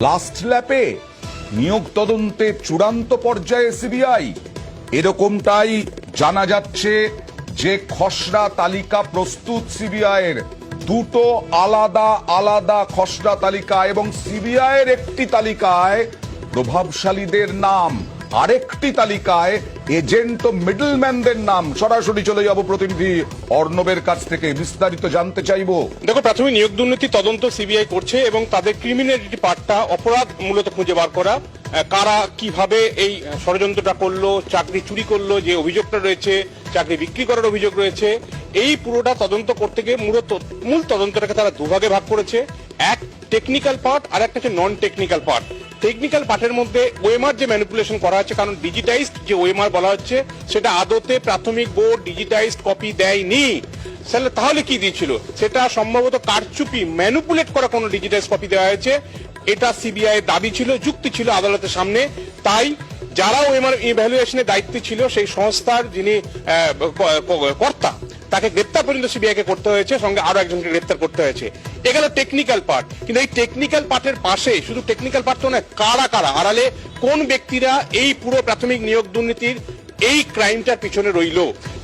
Last ল্যাপে নিয়োগ তদন্তে চূড়ান্ত পর্যায়ে সিবিআই, এরকমটাই জানা যাচ্ছে। যে খসড়া তালিকা প্রস্তুত সিবিআই এর, দুটো আলাদা আলাদা খসড়া তালিকা, এবং সিবিআই এর একটি তালিকায় প্রভাবশালীদের নাম, আরেকটি তালিকায় এজেন্ট ও মিডলম্যানদের নাম। সরাসরি চলে যাব প্রতিনিধি অর্ণবের কাছ থেকে, বিস্তারিত জানতে চাইবো। দেখো, প্রাথমিক নিয়োগ দুর্নীতি তদন্ত সিবিআই করছে এবং তাদের ক্রিমিনালিটি পার্টটা অপরাধ মূলত খুঁজে বার করা, কারা কিভাবে এই ষড়যন্ত্রটা করলো, চাকরি চুরি করলো যে অভিযোগটা রয়েছে, চাকরি বিক্রি করার অভিযোগ রয়েছে, এই পুরোটা তদন্ত করতে গিয়ে মূল তদন্তটাকে তারা দুভাগে ভাগ করেছে। এক টেকনিক্যাল পার্ট, আর একটা হচ্ছে নন টেকনিক্যাল পার্ট। টেকনিক্যাল পার্টের মধ্যে ওএমআর যে ম্যানিপুলেশন করা হচ্ছে, কারণ ডিজিটাইজড যে ওএমআর বলা হচ্ছে সেটা আদতে প্রাথমিক বোর্ড ডিজিটাইজড কপি দেয়নি। তাহলে কি দিয়েছিল? সেটা সম্ভবত কারচুপি, ম্যানিপুলেট করা কোনো ডিজিটাইজ কপি দেওয়া হয়েছে, এটা সিবিআই দাবি ছিল, যুক্তি ছিল আদালতের সামনে। তাই যারা ওএমআর ইভ্যালুয়েশনের দায়িত্বে ছিল, সেই সংস্থার যিনি কর্তা, তাকে গ্রেপ্তার পর্যন্ত সিবিআই কে করতে হয়েছে, সঙ্গে আরো একজনকে গ্রেপ্তার করতে হয়েছে। এগুলো টেকনিক্যাল পার্ট। কিন্তু এই টেকনিক্যাল পার্টের পাশে শুধু টেকনিক্যাল পার্ট তো নয়, কারা কারা আড়ালে কোন ব্যক্তিরা এই পুরো প্রাথমিক নিয়োগ দুর্নীতির এই ক্রাইমটার পিছনে রইল,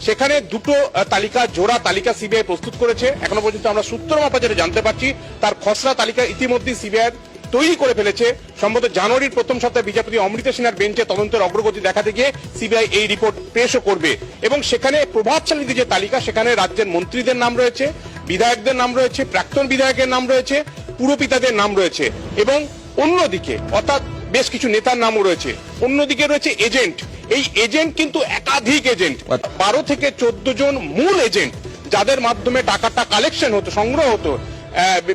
সেখানে দুটো তালিকা, জোড়া তালিকা সিবিআই প্রস্তুত করেছে। এখনো পর্যন্ত আমরা সূত্র মাপা যেটা জানতে পারছি, তার খসড়া তালিকা ইতিমধ্যে সিবিআই তৈরি করে ফেলেছে। সম্ভবত জানুয়ারির প্রথম সপ্তাহে বিচারপতি অমৃতা সিনহার বেঞ্চে তদন্তের অগ্রগতি দেখাতে গিয়ে সিবিআই এই রিপোর্ট পেশও করবে। এবং সেখানে প্রভাবশালীদের যে তালিকা, সেখানে রাজ্যের মন্ত্রীদের নাম রয়েছে, বিধায়কদের নাম রয়েছে, প্রাক্তন বিধায়কের নাম রয়েছে, পুরপিতাদের নাম রয়েছে, এবং অন্যদিকে অর্থাৎ বেশ কিছু নেতার নামও রয়েছে। অন্যদিকে রয়েছে এজেন্ট। এই এজেন্ট কিন্তু একাধিক এজেন্ট, 12 থেকে 14 জন মূল এজেন্ট, যাদের মাধ্যমে টাকাটা কালেকশন হতো, সংগ্রহ হতো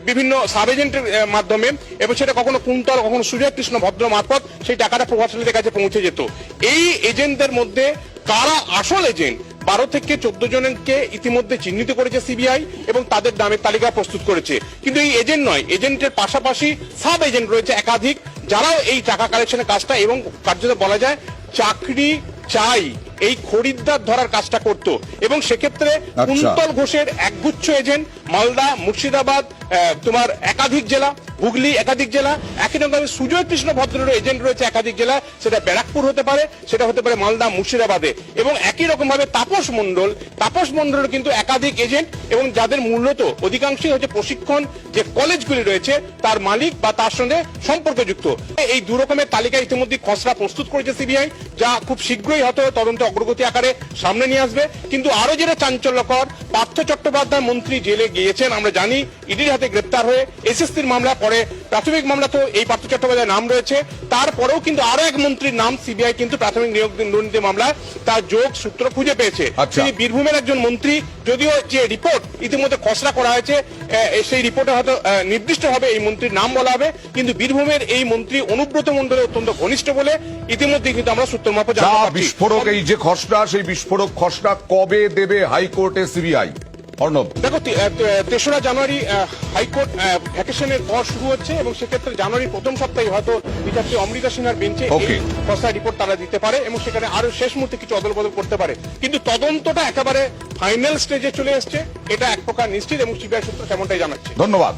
বিভিন্ন সাব এজেন্টের মাধ্যমে, এবং সেটা কখনো কুন্তল, কখনো সুজয় কৃষ্ণ ভদ্র মারফত সেই টাকাটা প্রভাবশালীদের কাছে পৌঁছে যেত। এই এজেন্টদের মধ্যে কারা আসল এজেন্ট, 12 থেকে 14 জনকে ইতিমধ্যে চিহ্নিত করেছে সিবিআই এবং তাদের নামের তালিকা প্রস্তুত করেছে। কিন্তু এই এজেন্ট নয়, এজেন্টের পাশাপাশি সাব এজেন্ট রয়েছে একাধিক, যারাও এই টাকা কালেকশনের কাজটা, এবং কার্যত বলা যায় চাকরি চাই এই খরিদ্দার ধরার কাজটা করত। এবং সেক্ষেত্রে কুন্তল ঘোষের একগুচ্ছ এজেন্ট, মালদা, মুর্শিদাবাদ, তোমার একাধিক জেলা, হুগলি একাধিক জেলা, একই রকম সুজয় কৃষ্ণ ভদ্রের এজেন্ট রয়েছে একাধিক জেলা, সেটা ব্যারাকপুর হতে পারে, সেটা হতে পারে মালদা, মুর্শিদাবাদে। এবং একই রকম ভাবে তাপস মন্ডলের কিন্তু একাধিক এজেন্ট, এবং যাদের মূলত অধিকাংশই হচ্ছে প্রশিক্ষণ যে কলেজগুলি রয়েছে তার মালিক বা তার সঙ্গে সম্পর্কযুক্ত। এই দু রকমের তালিকা ইতিমধ্যে খসড়া প্রস্তুত করেছে সিবিআই, যা খুব শীঘ্রই হয়তো তদন্ত অগ্রগতি আকারে সামনে নিয়ে আসবে। কিন্তু আরো যেটা চাঞ্চল্যকর, পার্থ চট্টোপাধ্যায় মন্ত্রী জেলে গিয়েছেন আমরা জানি, ইডির হাতে গ্রেপ্তার হয়ে, এসএসসির মামলা, পরে প্রাথমিক মামলা তো এই পার্থ চট্টোপাধ্যায়ের নাম রয়েছে, তারপরেও কিন্তু আরো এক মন্ত্রীর নাম সিবিআই কিন্তু প্রাথমিক নিয়োগ দুর্নীতি মামলায় তার যোগ সূত্র খুঁজে পেয়েছে। তিনি বীরভূমের একজন মন্ত্রী, যদিও যে রিপোর্ট ইতিমধ্যে খসড়া করা হয়েছে, সেই রিপোর্টে হয়তো নির্দিষ্টভাবে এই মন্ত্রীর নাম বলা হবে, কিন্তু বীরভূমের এই মন্ত্রী অনুব্রত মণ্ডলের অত্যন্ত ঘনিষ্ঠ বলে ইতিমধ্যে কিন্তু আমরা সূত্র মারফত জানতে পারছি। বিস্ফোরক এই যে খসড়া, সেই বিস্ফোরক খসড়া কবে দেবে হাইকোর্টে সিবিআই? অর্ণব, দেখো, 3রা জানুয়ারি হাইকোর্ট ভ্যাকেশনের পর শুরু হচ্ছে, এবং সেক্ষেত্রে জানুয়ারির প্রথম সপ্তাহে হয়তো বিচারপতি অমৃতা সিনহার বেঞ্চে খসড়া রিপোর্ট তারা দিতে পারে, এবং সেখানে আরো শেষ মুহূর্তে কিছু অদল বদল করতে পারে। কিন্তু তদন্তটা একেবারে ফাইনাল স্টেজে চলে এসছে, এটা এক প্রকার নিশ্চিত, এবং সিবিআই সূত্র তেমনটাই জানাচ্ছে। ধন্যবাদ।